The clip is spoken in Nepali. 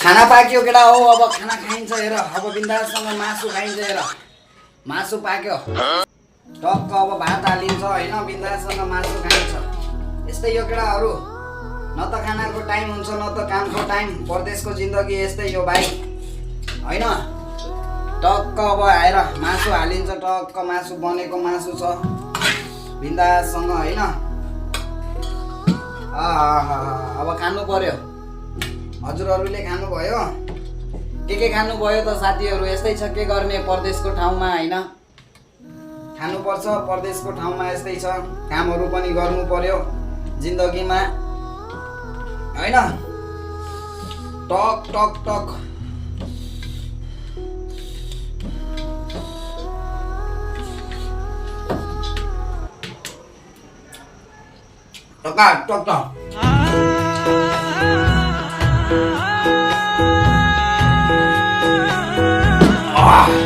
खाना पाक्यो केटा हो अब खाना खाइन्छ हेर अब बिन्दाससँग मासु खाइन्छ हेर मासु पाक्यो टक्क अब भात हालिन्छ हैन बिन्दाससँग मासु खाइन्छ यस्तै यो केटाहरु न त खानाको टाइम हुन्छ न त कामको टाइम परदेशको जिन्दगी यस्तै यो भाइ हैन टक्क अब आएर मासु हालिन्छ टक्क मासु बनेको मासु छ बिन्दाससँग हैन अब खानु पर्यो हजुरहरुले खानु भयो के खानु भयो त साथीहरु यस्तै छ के गर्ने परदेशको ठाउँमा हैन खानु पर्छ परदेशको ठाउँमा यस्तै छ कामहरु पनि गर्नु पर्यो जिन्दगीमा हैन टक टक टक टक टक टक Ah!